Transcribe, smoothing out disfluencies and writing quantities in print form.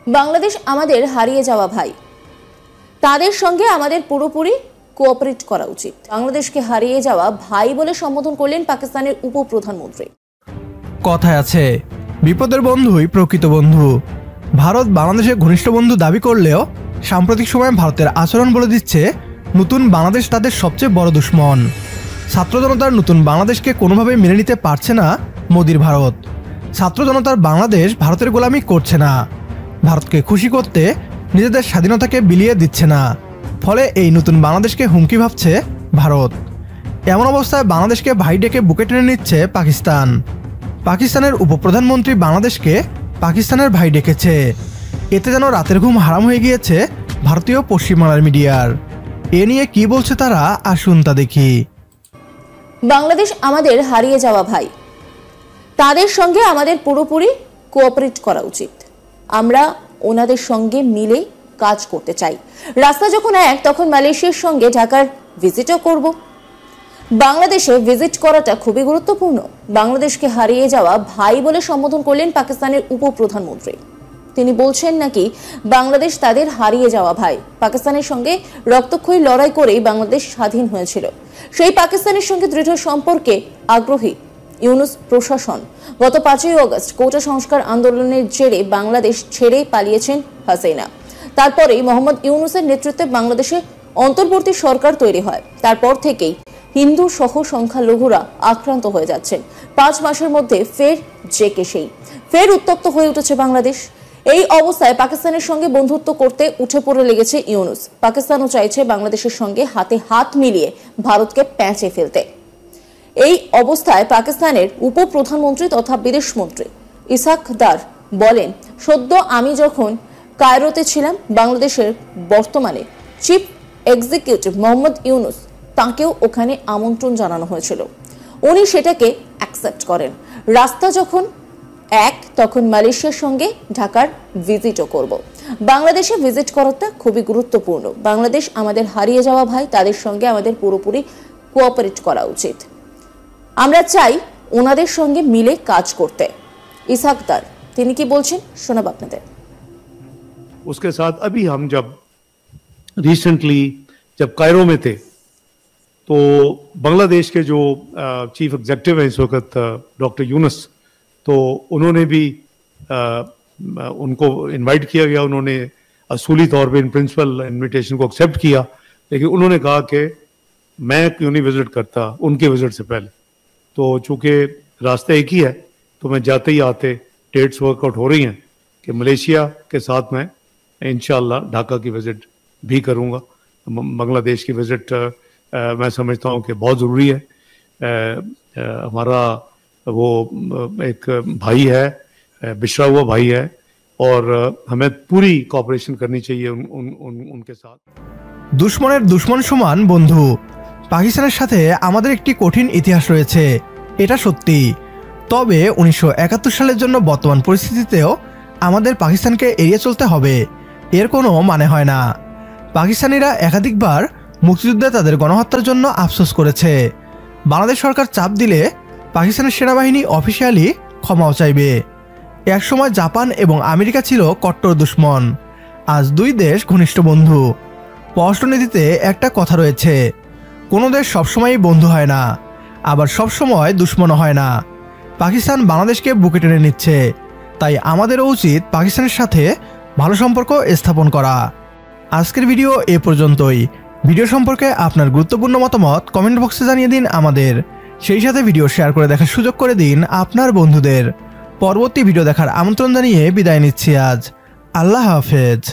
বাংলাদেশ আমাদের হারিয়ে যাওয়া ভাই, তাদের সঙ্গে আমাদের পুরোপুরি কোঅপারেট করা উচিত। বাংলাদেশকে হারিয়ে যাওয়া ভাই বলে সম্বোধন করলেন পাকিস্তানের উপপ্রধানমন্ত্রী। কথায় আছে, বিপদের বন্ধুই প্রকৃত বন্ধু। ভারত বাংলাদেশের ঘনিষ্ঠ বন্ধু দাবি করলেও সাম্প্রতিক সময়ে ভারতের আচরণ বলে দিচ্ছে নতুন বাংলাদেশ তাদের সবচেয়ে বড় দুশ্মন। ছাত্র জনতার নতুন বাংলাদেশকে কোনোভাবেই মেনে নিতে পারছে না মোদির ভারত। ছাত্র জনতার বাংলাদেশ ভারতের গোলামি করছে না, ভারতকে খুশি করতে নিজেদের স্বাধীনতাকে বিলিয়ে দিচ্ছে না। ফলে এই নতুন বাংলাদেশকে হুমকি ভাবছে ভারত। এমন অবস্থায় বাংলাদেশকে ভাই ডেকে বুকে টেনে নিচ্ছে পাকিস্তান। পাকিস্তানের উপপ্রধানমন্ত্রী বাংলাদেশকে পাকিস্তানের ভাই ডেকেছে। এতে যেন রাতের ঘুম হারাম হয়ে গিয়েছে ভারতীয় পশ্চিমবাংলার মিডিয়ার। এ নিয়ে কি বলছে তারা, আসুন তা দেখি। বাংলাদেশ আমাদের হারিয়ে যাওয়া ভাই, তাদের সঙ্গে আমাদের পুরোপুরি কোঅপারেট করা উচিত। আমরা ওনাদের সঙ্গে মিলে কাজ করতে চাই। রাস্তা যখন এক, তখন মালয়েশিয়ার সঙ্গে ঢাকার ভিজিটও করব। বাংলাদেশে ভিজিট করাটা খুবই গুরুত্বপূর্ণ। বাংলাদেশকে হারিয়ে যাওয়া ভাই বলে সম্বোধন করলেন পাকিস্তানের উপপ্রধানমন্ত্রী। তিনি বলছেন নাকি বাংলাদেশ তাদের হারিয়ে যাওয়া ভাই। পাকিস্তানের সঙ্গে রক্তক্ষয়ী লড়াই করেই বাংলাদেশ স্বাধীন হয়েছিল। সেই পাকিস্তানের সঙ্গে দৃঢ় সম্পর্কে আগ্রহী ইউনূস প্রশাসন। গত 5ই আগস্ট কোটা সংস্কার আন্দোলনের জেরে বাংলাদেশ ছেড়ে পালিয়েছেন হাসিনা। তারপরেই মোহাম্মদ ইউনূসের নেতৃত্বে বাংলাদেশে অন্তর্বর্তী সরকার তৈরি হয়। তারপর থেকেই হিন্দু সহ সংখ্যালঘুরা আক্রান্ত হয়ে যাচ্ছেন। 5 মাসের মধ্যে ফের উত্তপ্ত হয়ে উঠেছে বাংলাদেশ। এই অবস্থায় পাকিস্তানের সঙ্গে বন্ধুত্ব করতে উঠে পড়ে লেগেছে ইউনূস। পাকিস্তানও চাইছে বাংলাদেশের সঙ্গে হাতে হাত মিলিয়ে ভারতকে প্যাঁচে ফেলতে। এই অবস্থায় পাকিস্তানের উপপ্রধানমন্ত্রী তথা বিদেশমন্ত্রী ইসহাক দার বলেন, সদ্য আমি যখন কায়রোতে ছিলাম, বাংলাদেশের বর্তমানে চিফ এক্সিকিউটিভ মোহাম্মদ ইউনূস, তাকেও ওখানে আমন্ত্রণ জানানো হয়েছিল। উনি সেটাকে অ্যাকসেপ্ট করেন। রাস্তা যখন এক, তখন মালয়েশিয়ার সঙ্গে ঢাকার ভিজিটও করব। বাংলাদেশে ভিজিট করাটা খুবই গুরুত্বপূর্ণ। বাংলাদেশ আমাদের হারিয়ে যাওয়া ভাই, তাদের সঙ্গে আমাদের পুরোপুরি কোঅপারেট করা উচিত। আমরা চাই ওনাদের সঙ্গে মিলে কাজ করতে। ইসহাক দার তিনি কি বলছেন শোনাব আপনাদের। उसके साथ अभी हम जब रिसेंटली कायरो में थे, तो बांग्लादेश के जो चीफ एग्जीक्यूटिव हैं इस वक्त डॉक्टर यूनुस, तो उन्होंने भी उनको इनवाइट किया गया। उन्होंने असूली तौर पे इन प्रिंसिपल इनविटेशन को एक्सेप्ट किया, लेकिन उन्होंने कहा कि मैं क्यों नहीं विजिट करता उनके विजिट से पहले। तो चूंकि रास्ता एक ही है, तो मैं जाते ही आते डेट्स वर्कआउट हो रही हैं कि मलेशिया के साथ मैं इंशाअल्लाह ढाका की विजिट भी करूँगा। बांग्लादेश की विजिट मैं समझता हूँ कि बहुत ज़रूरी है। हमारा वो एक भाई है, बिछड़ा हुआ भाई है, और हमें पूरी कोऑपरेशन करनी चाहिए उनके साथ। दुश्मনের दुश्मन समान বন্ধু। পাকিস্তানের সাথে আমাদের একটি কঠিন ইতিহাস রয়েছে, এটা সত্যি। তবে 1971 সালের জন্য বর্তমান পরিস্থিতিতেও আমাদের পাকিস্তানকে এড়িয়ে চলতে হবে, এর কোনো মানে হয় না। পাকিস্তানিরা একাধিকবার মুক্তিযুদ্ধে তাদের গণহত্যার জন্য আফসোস করেছে। বাংলাদেশ সরকার চাপ দিলে পাকিস্তানের সেনাবাহিনী অফিসিয়ালি ক্ষমাও চাইবে। একসময় জাপান এবং আমেরিকা ছিল কট্টর দুশ্মন, আজ দুই দেশ ঘনিষ্ঠ বন্ধু। পররাষ্ট্রনীতিতে একটা কথা রয়েছে, কোনো দেশ সবসময়ই বন্ধু হয় না, আবার সবসময় দুশ্মনও হয় না। পাকিস্তান বাংলাদেশকে বুকে টেনে নিচ্ছে, তাই আমাদেরও উচিত পাকিস্তানের সাথে ভালো সম্পর্ক স্থাপন করা। আজকের ভিডিও এ পর্যন্তই। ভিডিও সম্পর্কে আপনার গুরুত্বপূর্ণ মতামত কমেন্ট বক্সে জানিয়ে দিন আমাদের। সেই সাথে ভিডিও শেয়ার করে দেখার সুযোগ করে দিন আপনার বন্ধুদের। পরবর্তী ভিডিও দেখার আমন্ত্রণ জানিয়ে বিদায় নিচ্ছি আজ। আল্লাহ হাফেজ।